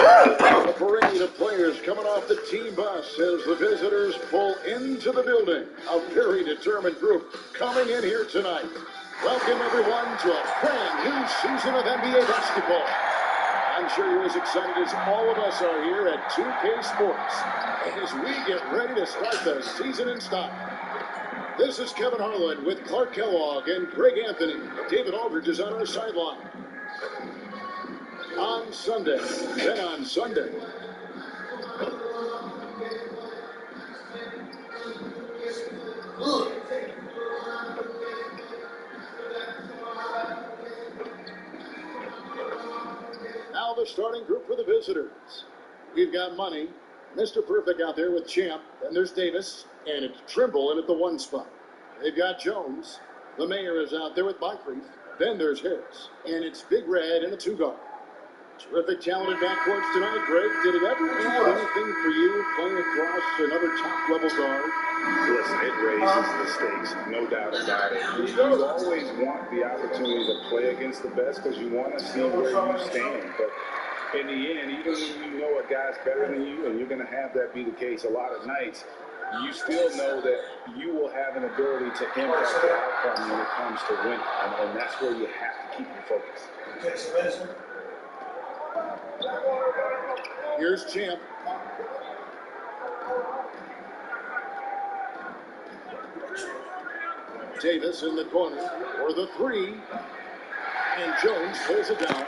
A parade of players coming off the team bus as the visitors pull into the building. A very determined group coming in here tonight. Welcome, everyone, to a brand new season of NBA basketball. I'm sure you're as excited as all of us are here at 2K Sports as we get ready to start the season in style. This is Kevin Harlan with Clark Kellogg and Greg Anthony. David Aldridge is on our sideline. On Sunday, then on Sunday. Now the starting group for the visitors. We've got Money, Mr. Perfect out there with Champ, and there's Davis, and it's Trimble in at the 1 spot. They've got Jones. The Mayor is out there with Moncrief. Then there's Harris, and it's Big Red in the 2 guard. Terrific, talented backcourts tonight, Greg. Did it ever add anything for you playing across another top-level guard? Listen, it raises the stakes, no doubt about it. You always want the opportunity to play against the best because you want to see where you stand. But in the end, even when you know a guy's better than you, and you're going to have that be the case a lot of nights, you still know that you will have an ability to impact the outcome when it comes to winning. And that's where you have to keep your focus. Here's Champ. Davis in the corner for the 3. And Jones pulls it down.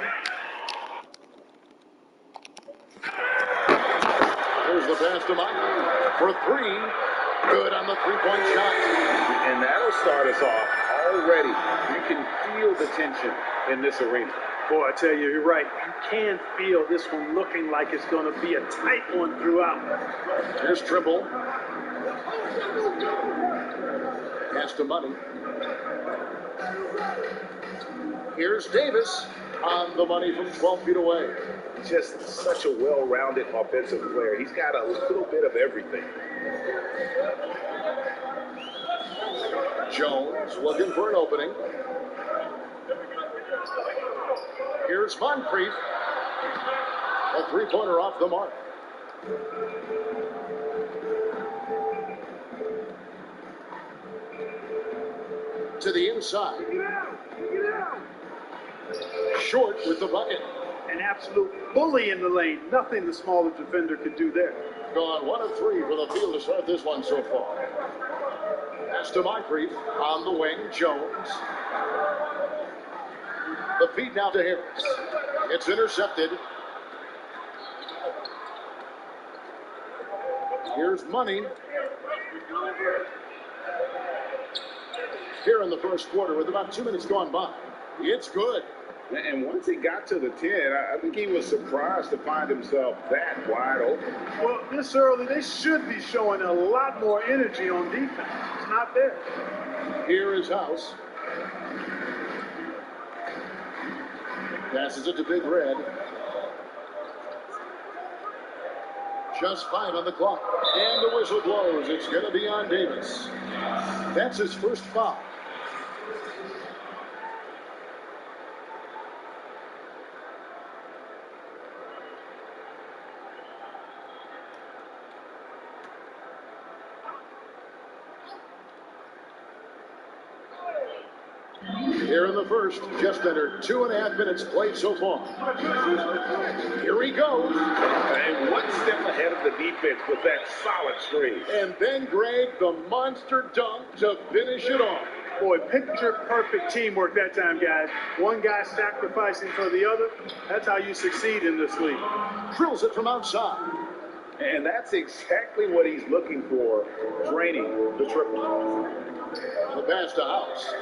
Here's the pass to Mike for 3. Good on the 3-point shot. And that'll start us off already. You can feel the tension in this arena. Boy, I tell you, you're right. You can feel this one looking like it's going to be a tight one throughout. Here's Trimble. Pass to Money. Here's Davis on the money from 12 feet away. Just such a well-rounded offensive player. He's got a little bit of everything. Jones looking for an opening. Here's Moncrief. A 3-pointer off the mark. To the inside. Short with the bucket. An absolute bully in the lane. Nothing the smaller defender could do there. Gone 1 of 3 for the field to start this one so far. Pass to Moncrief on the wing. Jones. The feed now to Harris. It's intercepted. Here's Money. Here in the first quarter with about 2 minutes gone by. It's good. And once he got to the 10, I think he was surprised to find himself that wide open. Well, this early, they should be showing a lot more energy on defense. It's not there. Here is House. Passes it to Big Red. Just 5 on the clock. And the whistle blows. It's going to be on Davis. That's his first foul. Here in the first, just under 2.5 minutes played so far. Here he goes. And 1 step ahead of the defense with that solid screen. And then Greg, the monster dunk to finish it off. Boy, picture-perfect teamwork that time, guys. One guy sacrificing for the other. That's how you succeed in this league. Drills it from outside. And that's exactly what he's looking for, draining the triple. The pass to House.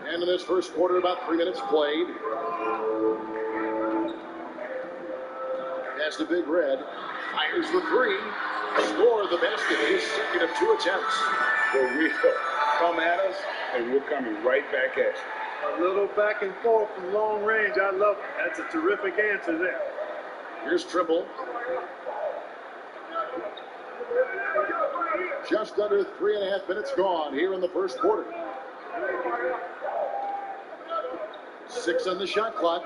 And in this first quarter, about 3 minutes played. Pass to Big Red. Fires the 3. Score the basket. His second of 2 attempts. For real. Come at us, and we're coming right back at you. A little back and forth from long range. I love it. That's a terrific answer there. Here's Trimble. Just under 3.5 minutes gone here in the first quarter. 6 on the shot clock.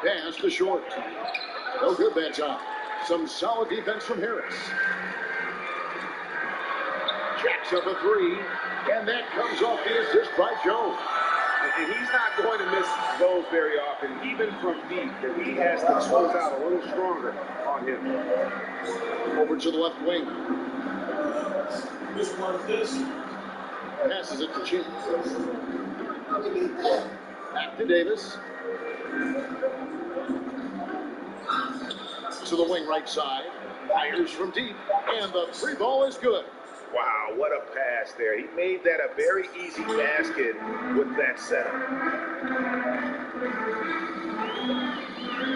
Pass to short. No good that time. Some solid defense from Harris. Jacks up a 3, and that comes off the assist by Joe. And he's not going to miss those very often, even from deep, that he has to close out a little stronger on him. Over to the left wing. Which one is this? Passes it to Chin. Back to Davis. To the wing right side. Fires from deep, and the 3 ball is good. Wow, what a pass there. He made that a very easy basket with that setup.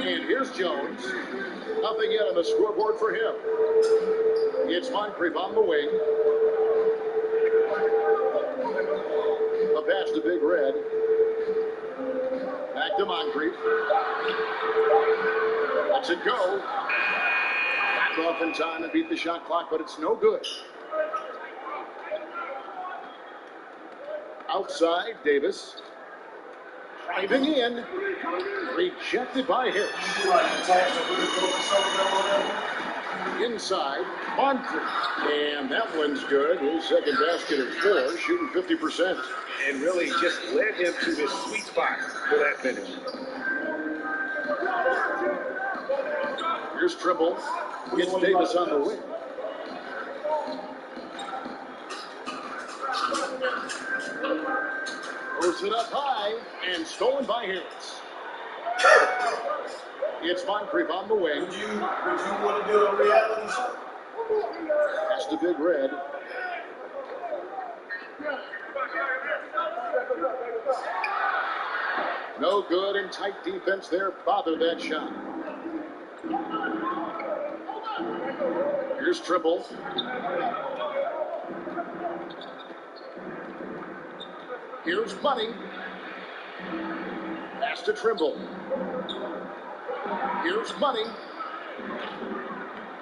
And here's Jones. Nothing yet on the scoreboard for him. It's Moncrief on the wing. The pass to Big Red. Back to Moncrief. Lets it go. Back off in time and beat the shot clock, but it's no good. Outside, Davis. Driving in. Rejected by Harris. Inside, Moncrief. And that one's good. His second basket of 4, shooting 50%. And really just led him to his sweet spot for that finish. Here's Trimble. Gets Davis on the wing. Throws it up high and stolen by Harris. It's Moncrief on the wing. Would you want to do a reality show? That's the Big Red. No good, and tight defense there bothered that shot. Here's Trimble. Here's Bunny. Pass to Trimble. Here's Bunny.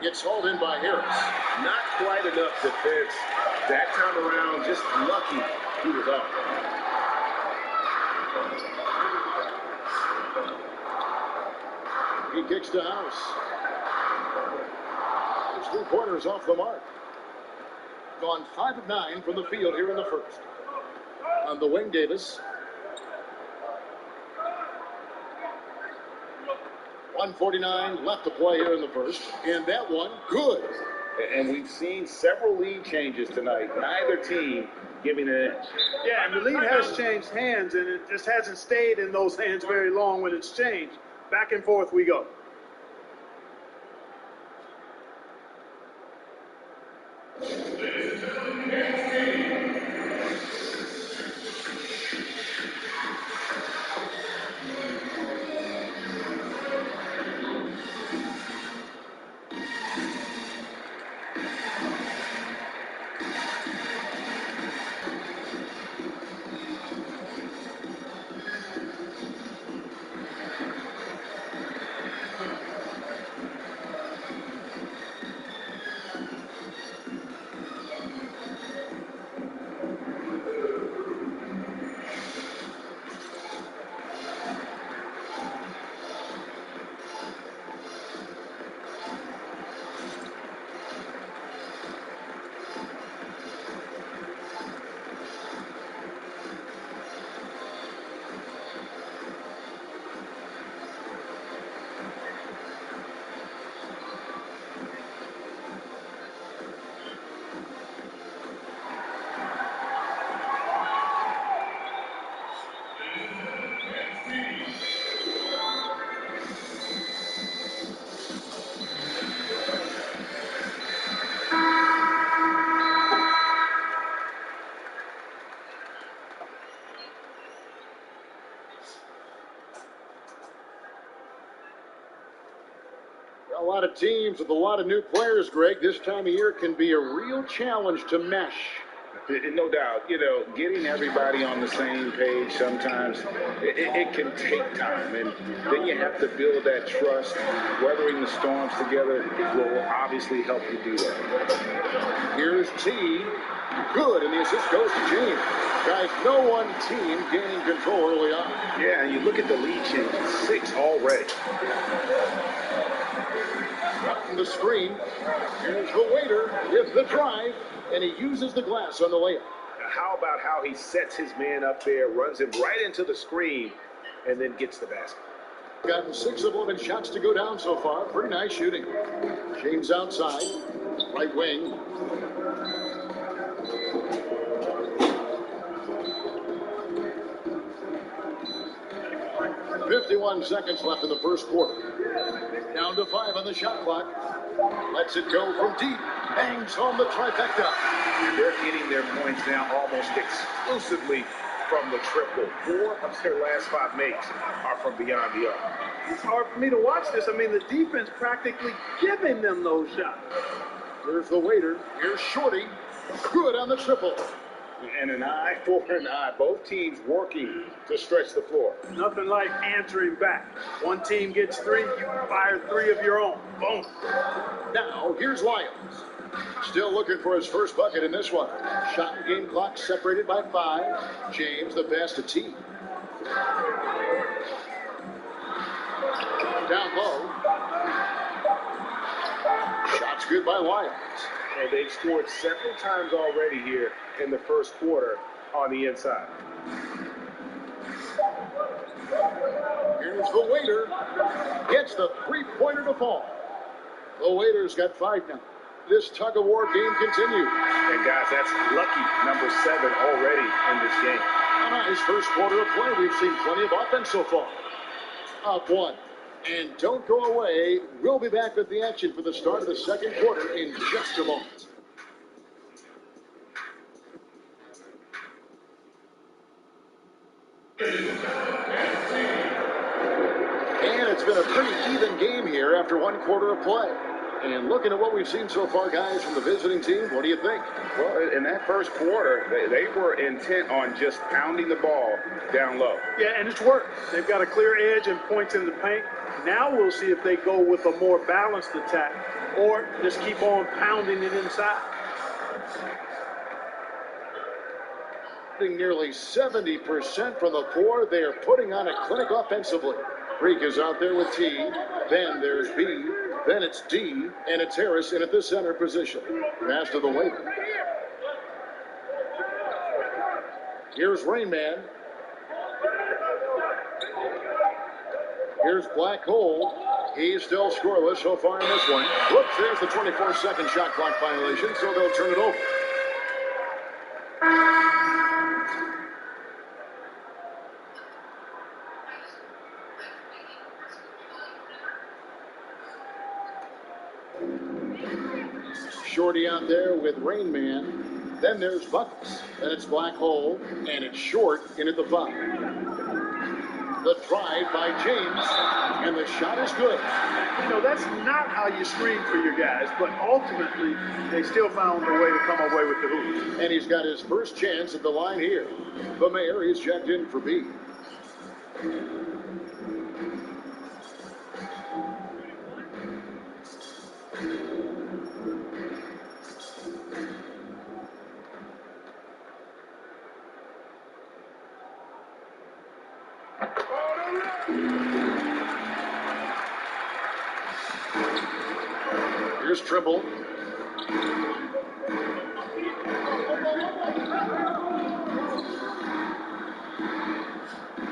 Gets hauled in by Harris. Not quite enough defense. That time around, just lucky he was off. He kicks to House. His 3-pointers off the mark. Gone 5 of 9 from the field here in the first. On the wing, Davis. 1:49 left to play here in the first. And that one, good. And we've seen several lead changes tonight. Neither team giving an edge. Yeah, and the lead has changed hands, and it just hasn't stayed in those hands very long when it's changed. Back and forth we go. A lot of teams with a lot of new players, Greg, this time of year can be a real challenge to mesh. No doubt, getting everybody on the same page sometimes, it can take time. And then you have to build that trust. Weathering the storms together will obviously help you do that. Here's T. Good, and the assist goes to James. Guys, no one team gaining control early on. Yeah, and you look at the lead change, 6 already. Up from the screen, here's the waiter with the drive, and he uses the glass on the layup. Now, how about how he sets his man up there, runs him right into the screen, and then gets the basket? Gotten 6 of 11 shots to go down so far. Pretty nice shooting. James outside, right wing. "51 seconds left in the first quarter. Down to 5 on the shot clock. Lets it go from deep. Bangs home the trifecta. They're getting their points now almost exclusively from the triple. 4 of their last 5 makes are from beyond the arc. It's hard for me to watch this. I mean, the defense practically giving them those shots. Here's the waiter. Here's Shorty. Good on the triple. And an eye for an eye. Both teams working to stretch the floor. Nothing like answering back. One team gets 3, you fire 3 of your own. Boom. Now, here's Lyons. Still looking for his first bucket in this one. Shot and game clock separated by 5. James the pass to T. Down low. Shot's good by Lyons. And they've scored several times already here in the first quarter on the inside. Here's the waiter. Gets the three-pointer to fall. The waiter's got 5 now. This tug-of-war game continues. And guys, that's lucky number 7 already in this game. A nice first quarter of play. We've seen plenty of offense so far. Up 1. And don't go away. We'll be back with the action for the start of the second quarter in just a moment. And it's been a pretty even game here after 1 quarter of play. And looking at what we've seen so far, guys, from the visiting team, what do you think? Well, in that first quarter, they were intent on just pounding the ball down low. Yeah, and it's worked. They've got a clear edge and points in the paint. Now we'll see if they go with a more balanced attack or just keep on pounding it inside. Nearly 70% from the floor. They are putting on a clinic offensively. Freak is out there with T. Then there's B. Then it's D. And it's Harris in at the center position. Pass to the waiter. Here's Rain Man. Here's Black Hole. He's still scoreless so far in this one. Whoops, there's the 24-second shot clock violation, so they'll turn it over. Shorty out there with Rain Man. Then there's Buckets. Then it's Black Hole. And it's Short in at the 5. The drive by James. And the shot is good. You know, that's not how you screen for your guys, but ultimately they still found a way to come away with the hoop. And he's got his first chance at the line here. The mayor is checked in for B. Here's Trimble.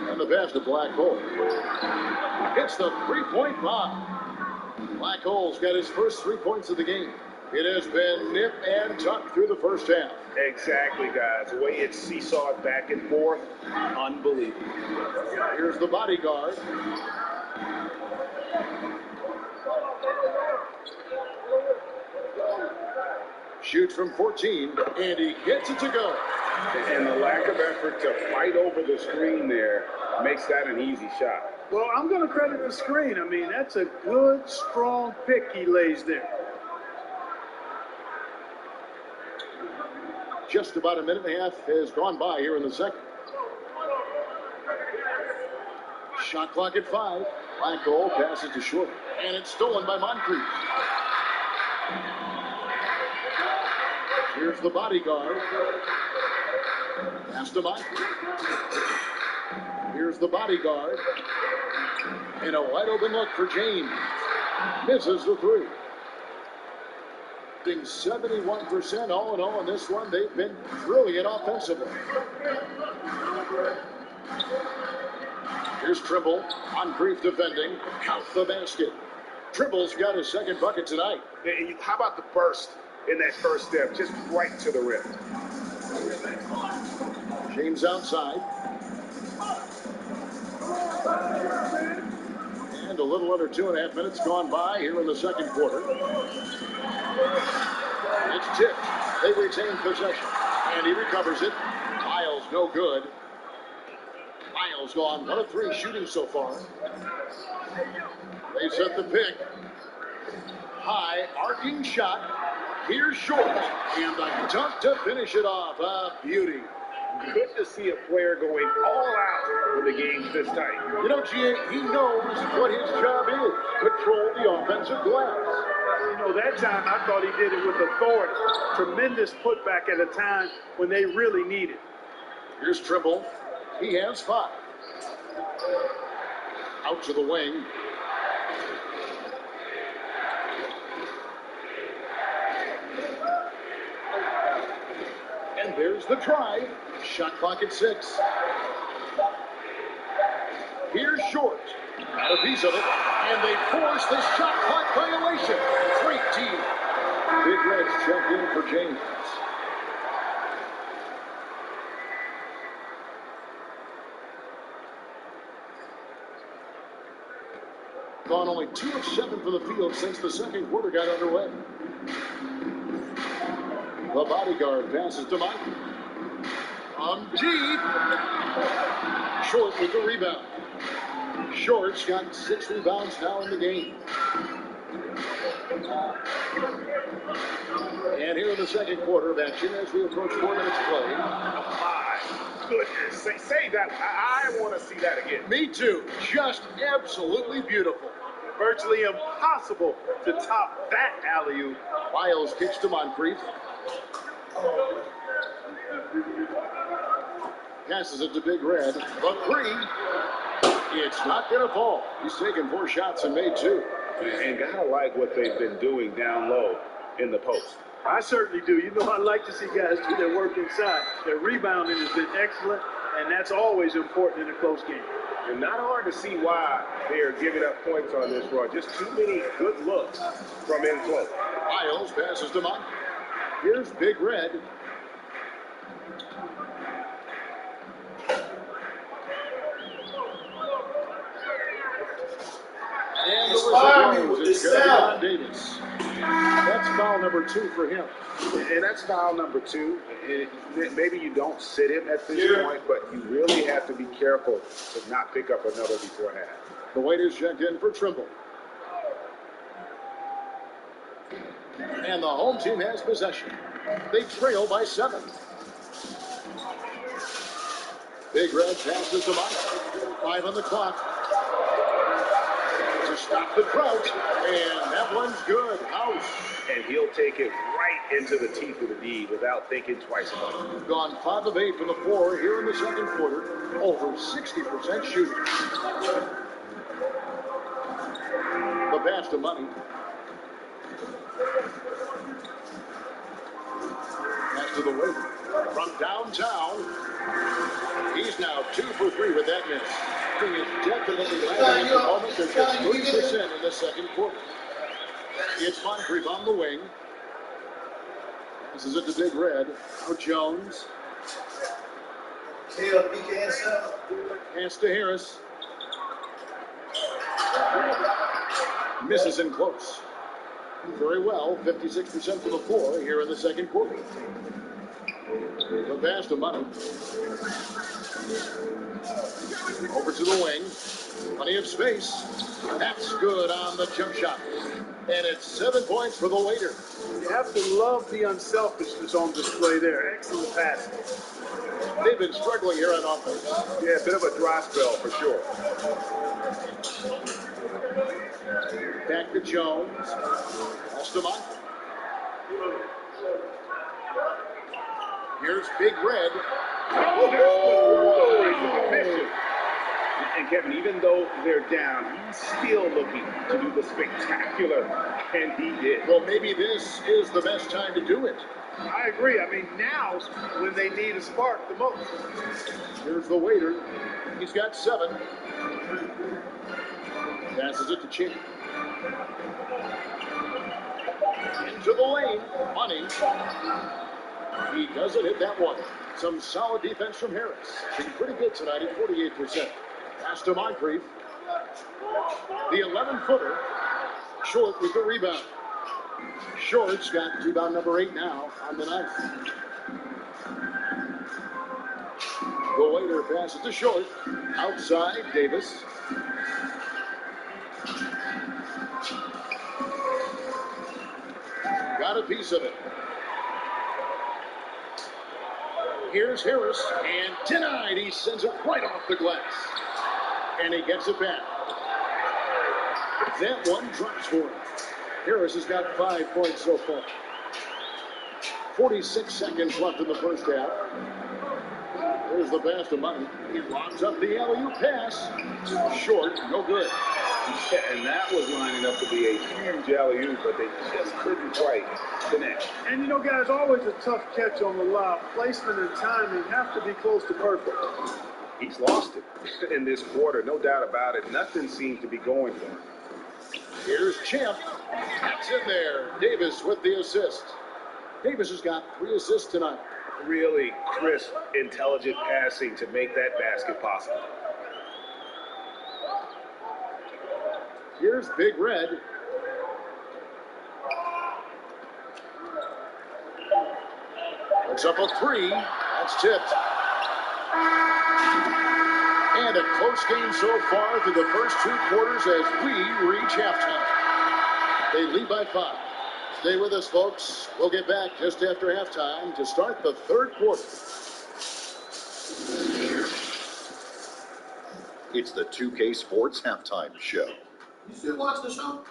And the pass to Black Hole. Hits the three-point bomb. Black Hole's got his first 3 points of the game. It has been nip and tuck through the first half. Exactly, guys. The way it's seesawed back and forth, unbelievable. Here's the bodyguard. Shoots from 14, and he gets it to go. And the lack of effort to fight over the screen there makes that an easy shot. Well, I'm going to credit the screen. I mean, that's a good, strong pick he lays there. Just about a minute and a half has gone by here in the second. Shot clock at 5. Black goal passes to short. And it's stolen by Moncrief. Here's the bodyguard. Pass to Moncrief. Here's the bodyguard. And a wide open look for James. Misses the 3. 71% all in all in this one. They've been brilliant offensively. Here's Trimble. Moncrief defending. Count the basket. Trimble's got his second bucket tonight. How about the burst in that first step? Just right to the rim. James outside. And a little under 2.5 minutes gone by here in the second quarter. It's tipped. They retain possession. And he recovers it. Miles no good. Miles gone 1 of 3 shooting so far. They set the pick. High arcing shot. Here's short. And the dunk to finish it off. A beauty. Good to see a player going all out when the game's this tight. You know, G.A., he knows what his job is. Control the offensive glass. You know, that time I thought he did it with authority. Tremendous putback at a time when they really need it. Here's Trimble. He has 5. Out to the wing. And there's the drive. Shot clock at 6. Here's Short. Got a piece of it. And they force the shot clock violation. Great team. Big Reds check in for James. Gone only 2 of 7 from the field since the second quarter got underway. The bodyguard passes to Mike. Deep. Short with the rebound. Short's got 6 rebounds now in the game. And here in the second quarter of action as we approach 4 minutes play. My goodness. Say that. I want to see that again. Me too. Just absolutely beautiful. Virtually impossible to top that alley-oop. Miles kicks to Moncrief. Passes it to Big Red. The 3. It's not going to fall. He's taken 4 shots and made 2. And gotta like what they've been doing down low in the post. I certainly do. You know, I like to see guys do their work inside. Their rebounding has been excellent, and that's always important in a close game. And not hard to see why they are giving up points on this run. Just too many good looks from in close. Miles passes to Monk. Here's Big Red. And the whistle blows. It's going to be on Davis. That's foul number 2 for him. And that's foul number 2. Maybe you don't sit him at this point, but you really have to be careful to not pick up another before half. The waiters checked in for Trimble. And the home team has possession. They trail by 7. Big Red passes to Mike. 5 on the clock. To stop the drought. And that one's good. House. And he'll take it right into the teeth of the D without thinking twice about it. Gone 5 of 8 from the floor here in the second quarter. Over 60% shooting. The pass to Money. Pass to the wing. From downtown. He's now 2 for 3 with that miss. He is definitely landing at the moment. They're just 30% in the second quarter. It's Moncrief on the wing. This is it to Big Red. Now Jones. Pass to Harris. Misses in close. Very well, 56% from the floor here in the second quarter. The pass to Money. Over to the wing. Plenty of space. That's good on the jump shot. And it's 7 points for the waiter. You have to love the unselfishness on display there. Excellent passing. They've been struggling here on offense. Yeah, a bit of a dry spell for sure. Back to Jones. Esteban. Here's Big Red. And Kevin, even though they're down, he's still looking to do the spectacular, and he did. Well, maybe this is the best time to do it. I agree. I mean, now's when they need a spark the most. Here's the waiter. He's got 7. Passes it to Chin. Into the lane. Money. He doesn't hit that one. Some solid defense from Harris. Been pretty good tonight at 48%. Pass to Moncrief. The 11-footer. Short with the rebound. Short's got rebound number 8 now on the night. The waiter passes to Short. Outside, Davis. Got a piece of it. Here's Harris, and denied. He sends it right off the glass. And he gets it back. That one drops for him. Harris has got 5 points so far. 46 seconds left in the first half. There's the pass to Money. He lobs up the alley-oop pass. Short, no good. Yeah, and that was lining up to be a huge alley-oop, but they just couldn't quite connect. And you know, guys, always a tough catch on the lob. Placement and timing have to be close to perfect. He's lost it in this quarter, no doubt about it. Nothing seems to be going for him. Here's Champ. That's in there. Davis with the assist. Davis has got 3 assists tonight. Really crisp, intelligent passing to make that basket possible. Here's Big Red. Puts up a 3. That's tipped. And a close game so far through the first 2 quarters as we reach halftime. They lead by 5. Stay with us, folks. We'll get back just after halftime to start the 3rd quarter. It's the 2K Sports Halftime Show. You still watch the show?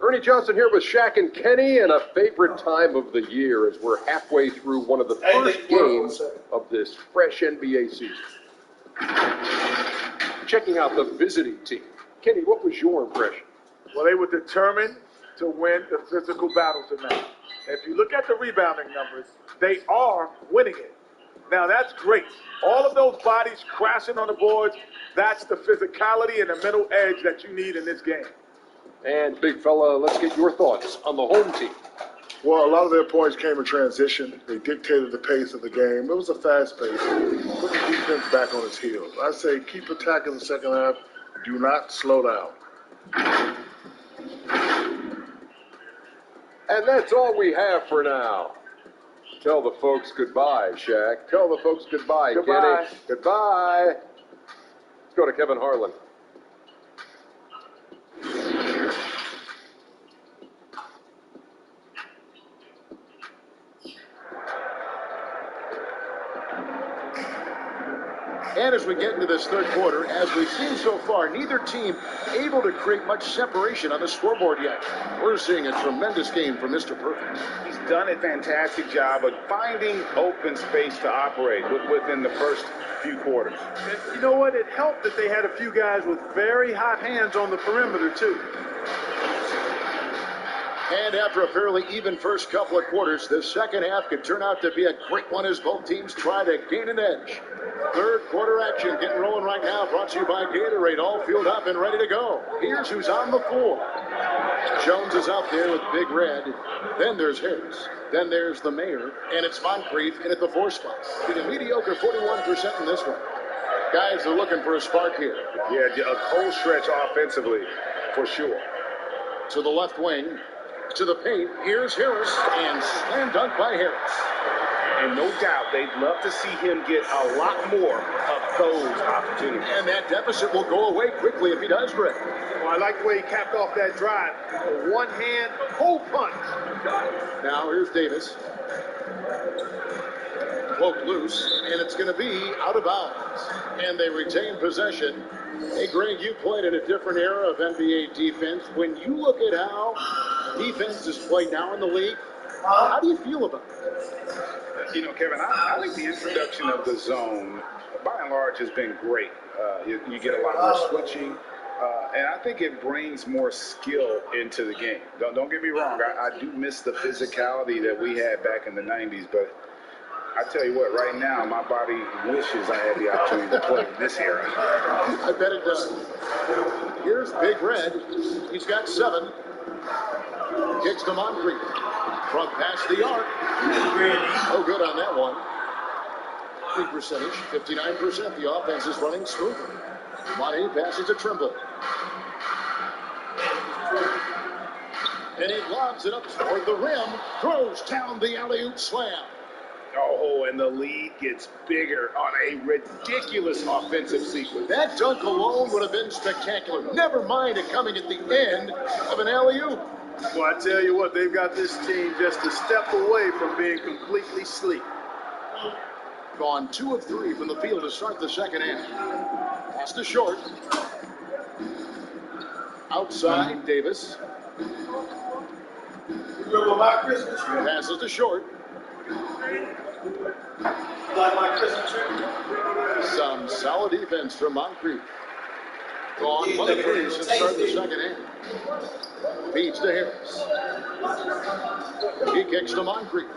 Ernie Johnson here with Shaq and Kenny, and a favorite time of the year as we're halfway through one of the first games of this fresh NBA season. Checking out the visiting team. Kenny, what was your impression? Well, they were determined to win the physical battle tonight. If you look at the rebounding numbers, they are winning it. Now, that's great. All of those bodies crashing on the boards, that's the physicality and the mental edge that you need in this game. And, big fella, let's get your thoughts on the home team. Well, a lot of their points came in transition. They dictated the pace of the game. It was a fast pace. Put the defense back on its heels. I say keep attacking the second half. Do not slow down. And that's all we have for now. Tell the folks goodbye, Shaq. Tell the folks goodbye, Goodbye. Kenny. Goodbye. Let's go to Kevin Harlan. And as we get into this 3rd quarter, as we've seen so far, neither team able to create much separation on the scoreboard yet. We're seeing a tremendous game from Mr. Perfect. He's done a fantastic job of finding open space to operate within the first few quarters. And you know what? It helped that they had a few guys with very hot hands on the perimeter, too. And after a fairly even first couple of quarters, the second half could turn out to be a great one as both teams try to gain an edge. 3rd quarter action getting rolling right now, brought to you by Gatorade, all fueled up and ready to go. Here's who's on the floor. Jones is out there with Big Red. Then there's Harris. Then there's the mayor, and it's Moncrief in at the 4 spot. Being a mediocre 41% in this one. Guys are looking for a spark here. Yeah, a cold stretch offensively, for sure. To the left wing, to the paint. Here's Harris, and slam dunk by Harris. And no doubt they'd love to see him get a lot more of those opportunities. And that deficit will go away quickly if he does, Greg. Well, I like the way he capped off that drive. A one-hand pull punch. Now here's Davis. Poked loose, and it's going to be out of bounds. And they retain possession. Hey, Greg, you played in a different era of NBA defense. When you look at how defense is played now in the league, how do you feel about it? You know, Kevin, I think the introduction of the zone, by and large, has been great. You get a lot more switching, and I think it brings more skill into the game. Don't get me wrong. I do miss the physicality that we had back in the 90s, but I tell you what, right now, my body wishes I had the opportunity to play in this era. I bet it does. Here's Big Red. He's got 7. Kicks to Moncrief. From past the arc. No good on that one. Free percentage, 59%. The offense is running smoothly. Money passes to Trimble. And he lobs it up toward the rim. Throws down the alley-oop slam. Oh, and the lead gets bigger on a ridiculous offensive sequence. That dunk alone would have been spectacular. Never mind it coming at the end of an alley-oop. Well, I tell you what, they've got this team just a step away from being completely asleep. Gone 2 of 3 from the field to start the second half. Pass to short. Outside, Davis. Remember my Christmas tree? Passes to short. Like my Christmas tree? Some solid defense from Moncrief. Gone 1 of 3 since start the second half. Feeds to Harris. He kicks to Moncrief.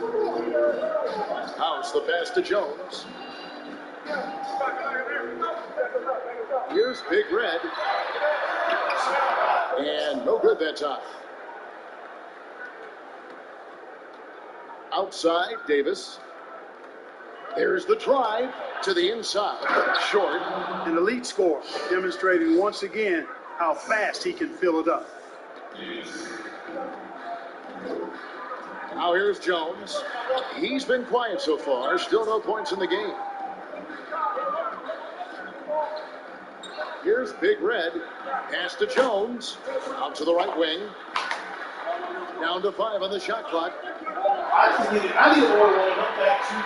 House the pass to Jones. Here's Big Red. And no good that time. Outside, Davis. There's the drive to the inside. Short. An elite scorer, demonstrating once again how fast he can fill it up. Now here's Jones. He's been quiet so far. Still no points in the game. Here's Big Red. Pass to Jones. Out to the right wing. Down to 5 on the shot clock. I need to order one of them back too.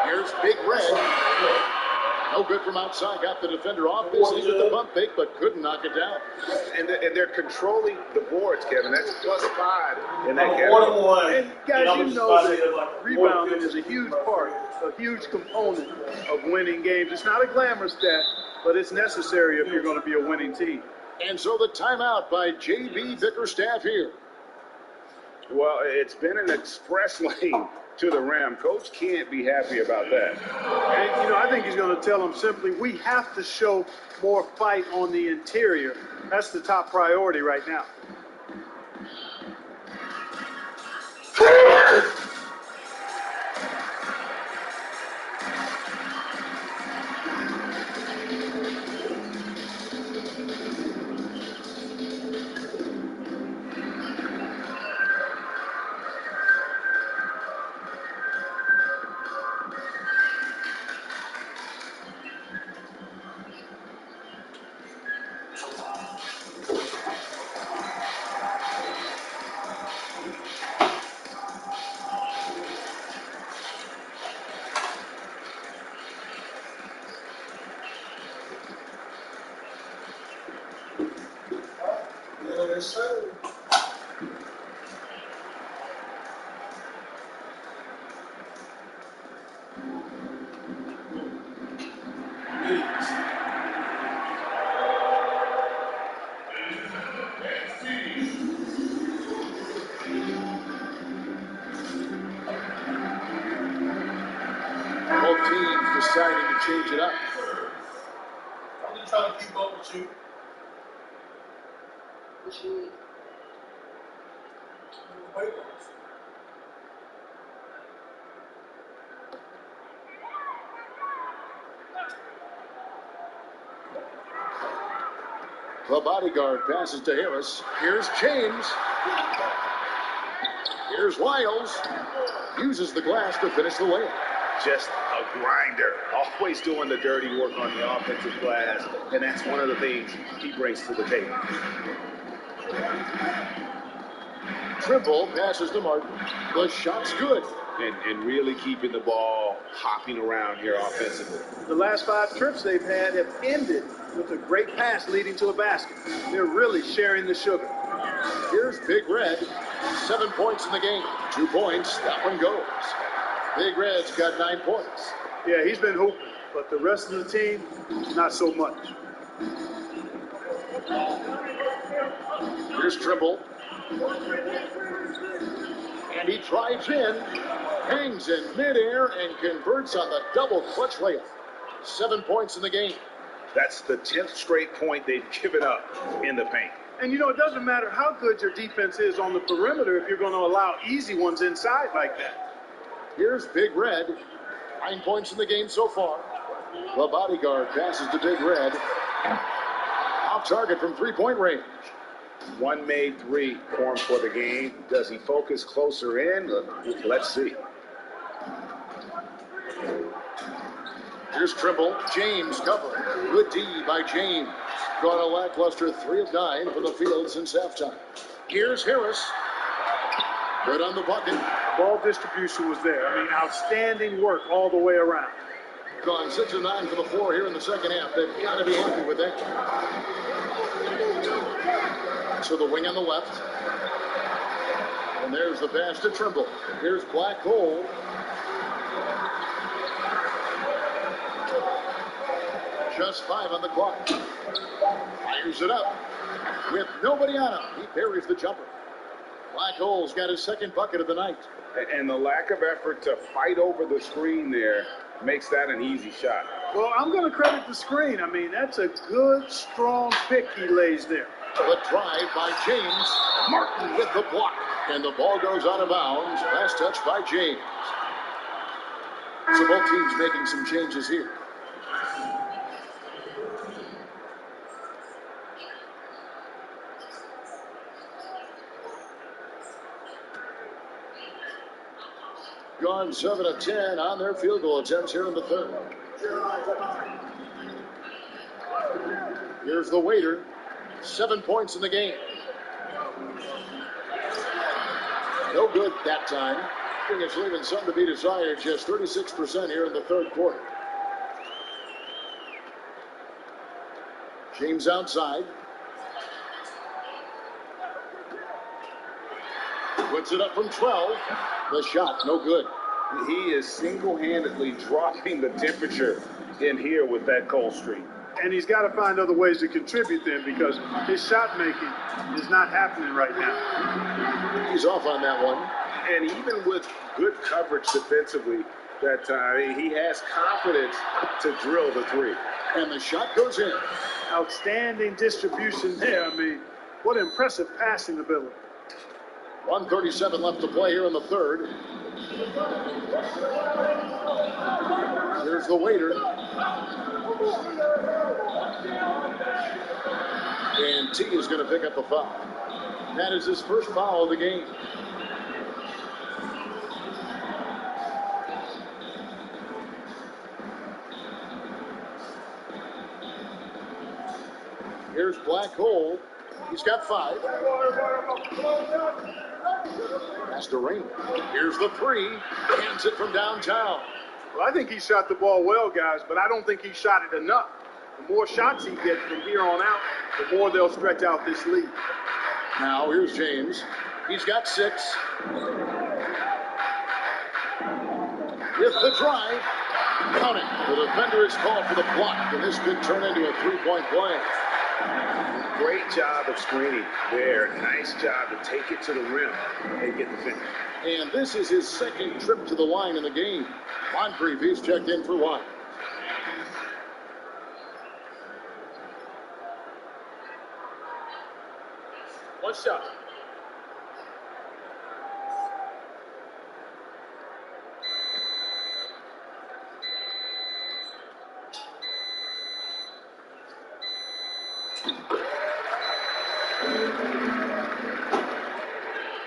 Here's Big Red. No good from outside. Got the defender off his feet with the bump fake, but couldn't knock it down. And they're controlling the boards, Kevin. That's +5 in that category. And guys, you know that rebounding is a huge part, a huge component of winning games. It's not a glamour stat, but it's necessary if you're going to be a winning team. And so the timeout by J.B. Bickerstaff here. Well, it's been an express lane to the rim. Coach can't be happy about that. And, you know, I think he's going to tell them simply, we have to show more fight on the interior. That's the top priority right now. Yes, sir. Both teams deciding to change it up. I'm just trying to keep up with you. What you need? The bodyguard passes to Harris. Here's James. Here's Wiles. Uses the glass to finish the layup. Just a grinder. Always doing the dirty work on the offensive glass. And that's one of the things he brings to the table. Trimble passes to Martin. The shot's good. And really keeping the ball hopping around here offensively. The last 5 trips they've had have ended with a great pass leading to a basket. They're really sharing the sugar. Here's Big Red. 7 points in the game. 2 points. That one goes. Big Red's got 9 points. Yeah, he's been hooping, but the rest of the team, not so much. Here's Trimble. And he drives in, hangs in midair, and converts on the double clutch layup. 7 points in the game. That's the 10th straight point they've given up in the paint. And, it doesn't matter how good your defense is on the perimeter if you're going to allow easy ones inside like that. Here's Big Red. 9 points in the game so far. The bodyguard passes to Big Red. Off target from three-point range. One made 3 for him for the game. Does he focus closer in? Let's see. Here's Trimble. James covering. Good D by James. Gone a lackluster 3 of 9 from the field since halftime. Here's Harris. Good on the bucket. Ball distribution was there. Outstanding work all the way around. Gone 6 of 9 from the floor here in the second half. They've got to be happy with that. So the wing on the left. And there's the pass to Trimble. Here's Black Hole. Just 5 on the clock. Fires it up. With nobody on him, he parries the jumper. Black Hole's got his second bucket of the night. And the lack of effort to fight over the screen there makes that an easy shot. Well, I'm going to credit the screen. That's a good, strong pick he lays there. The drive by James. Martin with the block. And the ball goes out of bounds. Last touch by James. So both teams making some changes here. Gone 7 of 10 on their field goal attempts here in the third. Here's the waiter. 7 points in the game. No good that time. I think it's leaving some to be desired. Just 36% here in the third quarter. James outside. Puts it up from 12. The shot, no good. He is single-handedly dropping the temperature in here with that cold streak. And he's got to find other ways to contribute then because his shot making is not happening right now. He's off on that one. And even with good coverage defensively that time, he has confidence to drill the 3. And the shot goes in. Outstanding distribution there. What impressive passing ability. 1:37 left to play here in the third. Here's the waiter. And T is going to pick up a foul. That is his first foul of the game. Here's Black Hole. He's got 5. That's the ring. Here's the 3. Hands it from downtown. Well, I think he shot the ball well, guys, but I don't think he shot it enough. The more shots he gets from here on out, the more they'll stretch out this lead. Now, here's James. He's got 6. With the drive. Count it. The defender is called for the block, and this could turn into a 3-point play. Great job of screening there. Nice job to take it to the rim and get the finish. And this is his second trip to the line in the game. Moncrief, he's checked in for 1. One shot.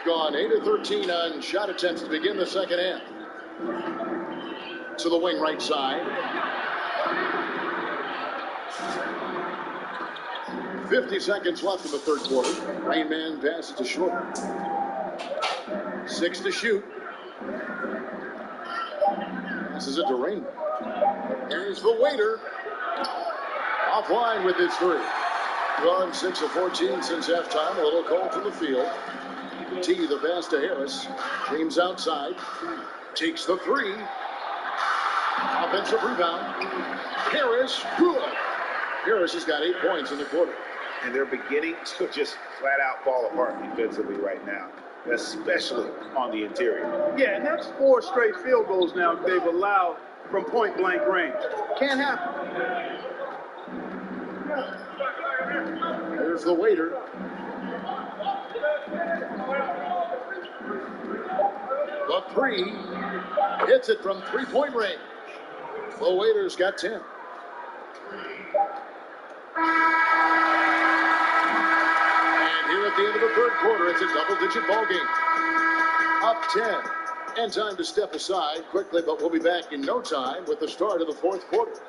Gone 8 of 13 on shot attempts to begin the second half. To the wing right side. 50 seconds left in the third quarter. Rain Man passes to short. 6 to shoot. Passes it to Rain. Here's the waiter. Offline with his three. Gone 6 of 14 since halftime. A little cold from the field. T the pass to Harris. James outside. Takes the three. Offensive rebound. Harris, good. Harris has got 8 points in the quarter. And they're beginning to just flat out fall apart defensively right now, especially on the interior. Yeah, and that's 4 straight field goals now they've allowed from point-blank range. Can't happen. There's the waiter. The three. Hits it from three-point range. The waiter's got 10. And here at the end of the third quarter, it's a double-digit ball game. Up 10. And time to step aside quickly, but we'll be back in no time with the start of the fourth quarter.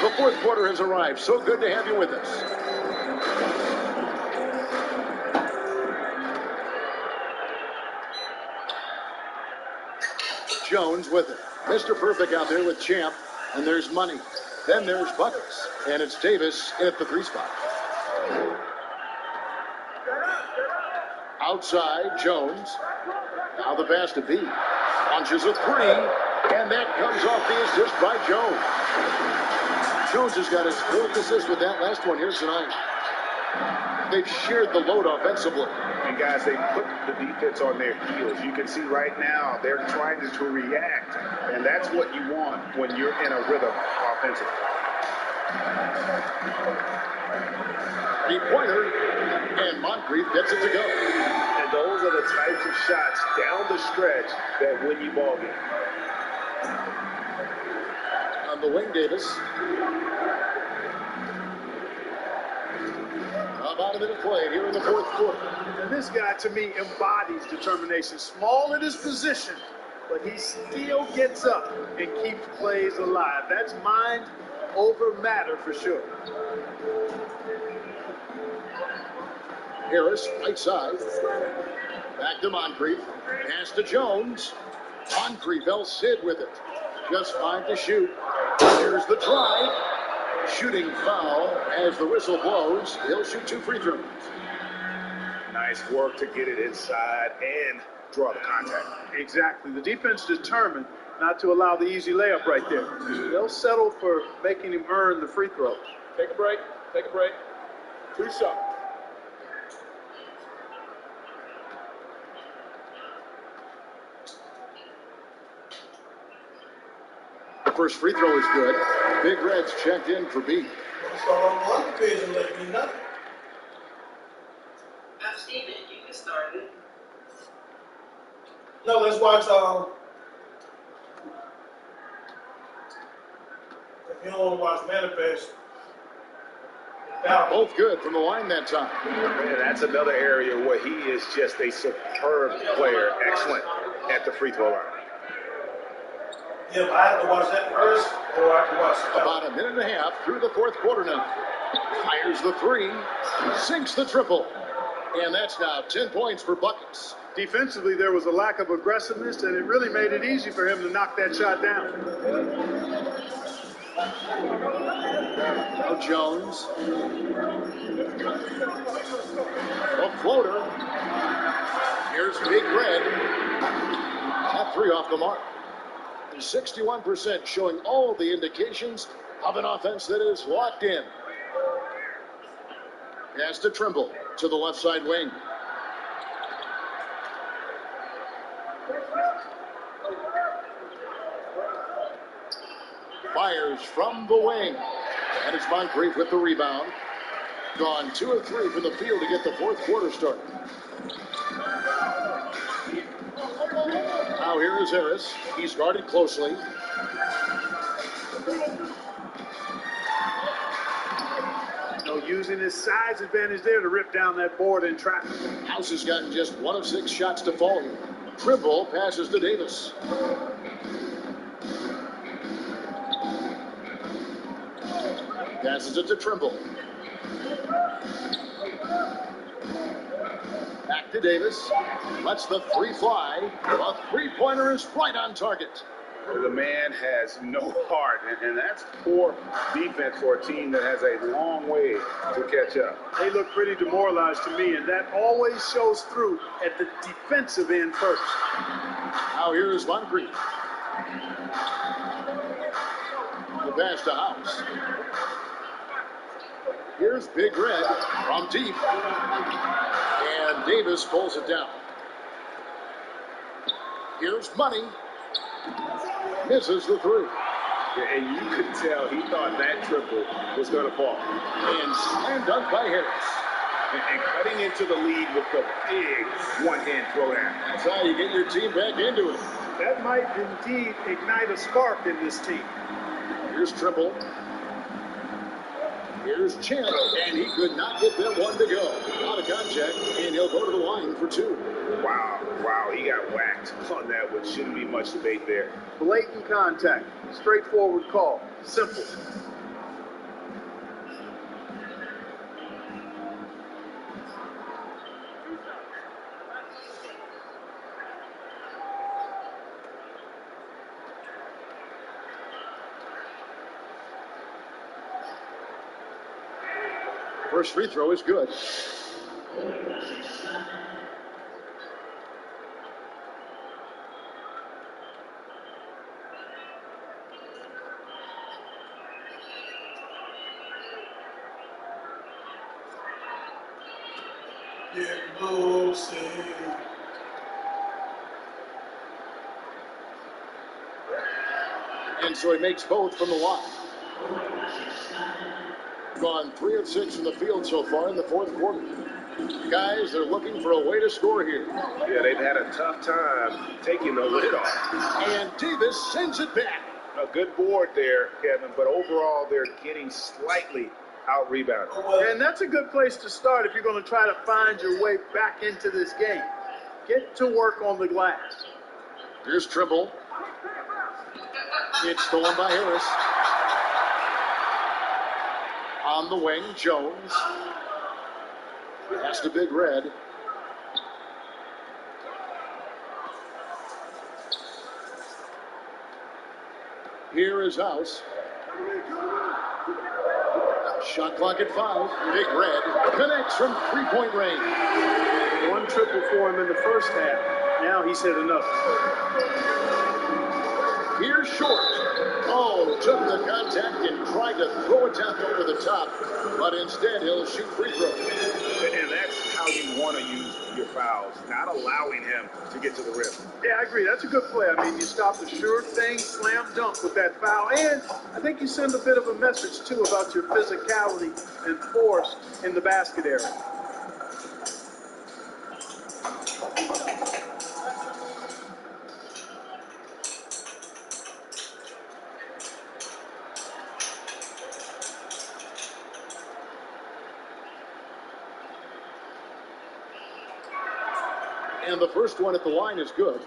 The fourth quarter has arrived. So good to have you with us. Jones with it. Mr. Perfect out there with Champ. And there's Money. Then there's Buckets. And it's Davis in at the 3 spot. Outside, Jones. Now the pass to B. Launches a 3. And that comes off the assist by Jones. Jones has got his 4th assist with that last one here tonight. They've shared the load offensively. And guys, they put the defense on their heels. You can see right now they're trying to react, and that's what you want when you're in a rhythm offensively. 3-pointer, and Moncrief gets it to go. And those are the types of shots down the stretch that win you ball games. On the wing, Davis. About a minute played here in the fourth quarter. And this guy, to me, embodies determination. Small in his position, but he still gets up and keeps plays alive. That's mind over matter for sure. Harris, right side. Back to Moncrief. Pass to Jones. Moncrief, El Cid with it. Just 5 to shoot. Here's the drive. Shooting foul as the whistle blows. He'll shoot 2 free throws. Nice work to get it inside and draw the contact. Exactly. The defense determined not to allow the easy layup right there. They'll settle for making him earn the free throws. Take a break. Take a break. 2 shots. First free throw is good. Big Red's checked in for B. So on one page and let me know. I've seen it. You can start it. No, let's watch. If you don't want to watch Manifest, Both good from the line that time. Man, that's another area where he is just a superb player. Excellent at the free throw line. yeah, but I have to watch that first, or I can watch it. About a minute and a half through the fourth quarter now. Fires the 3, sinks the triple. And that's now 10 points for Buckets. Defensively, there was a lack of aggressiveness, and it really made it easy for him to knock that shot down. Now Jones. A floater. Here's Big Red. That 3 off the mark. 61% showing all the indications of an offense that is locked in. Pass to Trimble to the left side wing. Fires from the wing. And it's Moncrief with the rebound. Gone 2 of 3 from the field to get the fourth quarter started. Now here is Harris. He's guarded closely. Using his size advantage there to rip down that board in traffic. House has gotten just 1 of 6 shots to fall here. Trimble passes to Davis. Passes it to Trimble. Back to Davis. Lets the three fly. A three-pointer is right on target. The man has no heart, and that's poor defense for a team that has a long way to catch up. They look pretty demoralized to me, and that always shows through at the defensive end first. Now here's Moncrief. The pass to House. Here's Big Red from deep. And Davis pulls it down. Here's Money. Misses the three. Yeah, and you could tell he thought that triple was going to fall. And slam dunk by Harris. And cutting into the lead with the big one-hand throwdown. That's how you get your team back into it. That might indeed ignite a spark in this team. Here's Trimble. Here's Chandler, and he could not get that one to go. Out of contact, and he'll go to the line for 2. Wow, he got whacked on that one. Shouldn't be much debate there. Blatant contact, straightforward call, simple. First free throw is good. And so he makes both from the line. Gone 3 of 6 from the field so far in the fourth quarter. Guys, they're looking for a way to score here. Yeah, they've had a tough time taking the lid off. And Davis sends it back. A good board there, Kevin, but overall they're getting slightly out-rebounded. And that's a good place to start if you're going to try to find your way back into this game. Get to work on the glass. Here's Trimble. It's stolen by Harris. On the wing, Jones. Pass to Big Red. Here is House. Shot clock at 5. Big Red connects from three-point range. 1 triple for him in the first half. Now he's hit enough. Here's Short. Oh, took the contact and tried to throw it down over the top, but instead he'll shoot free throws. And that's how you want to use your fouls, not allowing him to get to the rim. Yeah, I agree. That's a good play. I mean, you stop the sure thing, slam dunk with that foul. And I think you send a bit of a message, too, about your physicality and force in the basket area. And the first one at the line is good.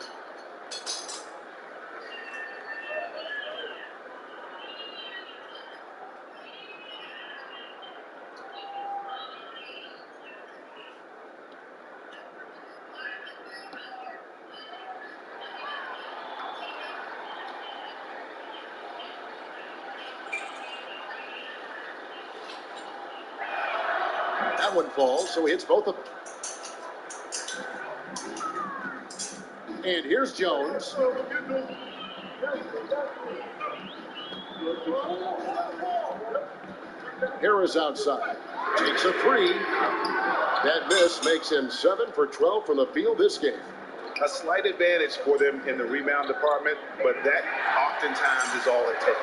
That one falls, so he hits both of them. And here's Jones. Harris outside. Takes a three. That miss makes him 7 for 12 from the field this game. A slight advantage for them in the rebound department, but that oftentimes is all it takes.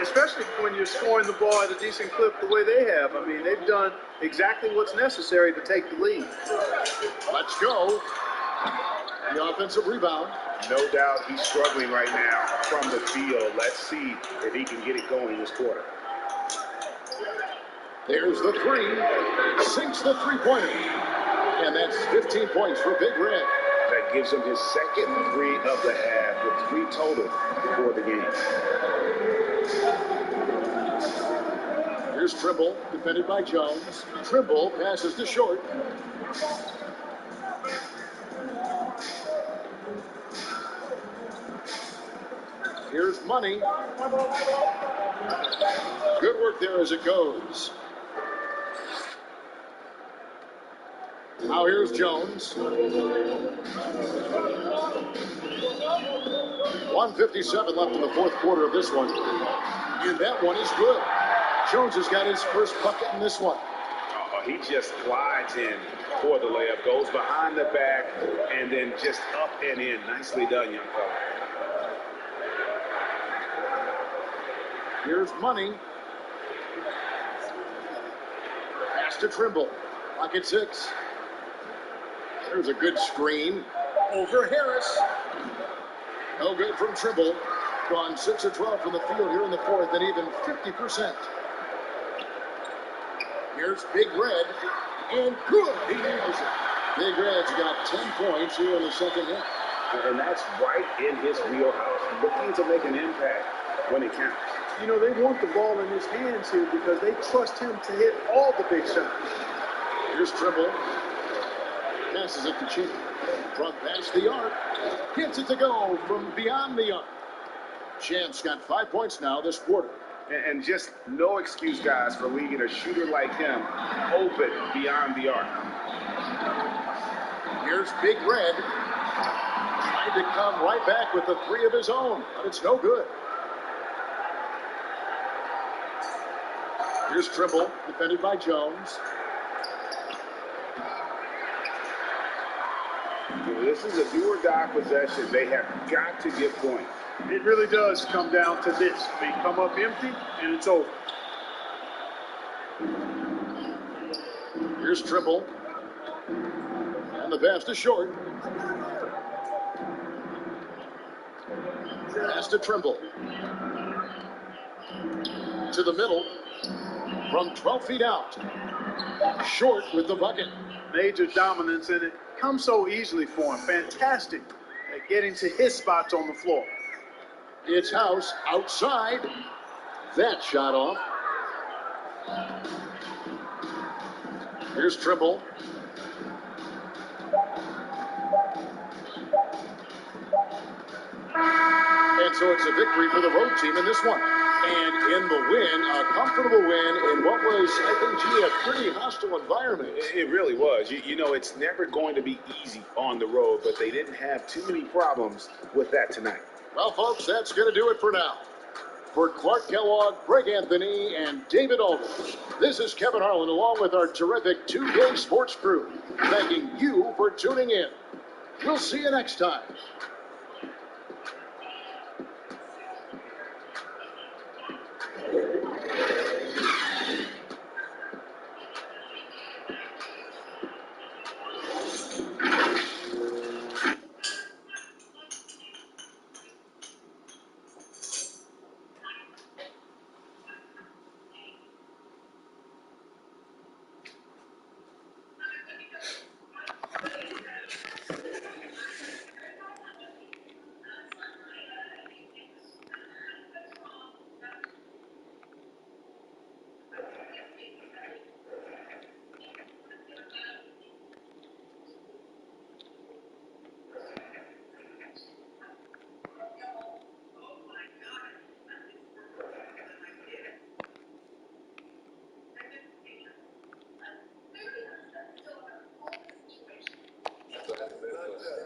Especially when you're scoring the ball at a decent clip the way they have. I mean, they've done exactly what's necessary to take the lead. Let's go. The offensive rebound. No doubt he's struggling right now from the field. Let's see if he can get it going this quarter. There's the three. Sinks the three-pointer. And that's 15 points for Big Red. That gives him his second three of the half, with 3 total before the game. Here's Trimble, defended by Jones. Trimble passes to Short. Here's Money. Good work there as it goes. Now here's Jones. 1:57 left in the fourth quarter of this one. And that one is good. Jones has got his first bucket in this one. He just glides in for the layup, goes behind the back, and then just up and in. Nicely done, young fella. Here's Money. Pass to Trimble. Pocket 6. There's a good screen over Harris. No good from Trimble. Gone 6 of 12 from the field here in the fourth, and even 50%. Here's Big Red, and good. He nails it. Big Red's got 10 points here in the second half. And that's right in his wheelhouse, looking to make an impact when it counts. You know, they want the ball in his hands here because they trust him to hit all the big shots. Here's Trimble. Passes it to Chin. From past the arc. Gets it to go from beyond the arc. Champ's got 5 points now this quarter. And just no excuse, guys, for leaving a shooter like him open beyond the arc. Here's Big Red. Trying to come right back with a three of his own, but it's no good. Here's Trimble, defended by Jones. This is a do-or-die possession. They have got to get points. It really does come down to this. They come up empty, and it's over. Here's Trimble. And the pass to Short. Pass to Trimble. To the middle. From 12 feet out. Short with the bucket. Major dominance, and it comes so easily for him. Fantastic at getting to his spots on the floor. It's House outside. That shot off. Here's Trimble. And so it's a victory for the road team in this one. And in the win, a comfortable win in what was, I think, a pretty hostile environment. It really was. You know, it's never going to be easy on the road, but they didn't have too many problems with that tonight. Well, folks, that's going to do it for now. For Clark Kellogg, Greg Anthony, and David Aldridge, this is Kevin Harlan along with our terrific 2K Sports crew, thanking you for tuning in. We'll see you next time.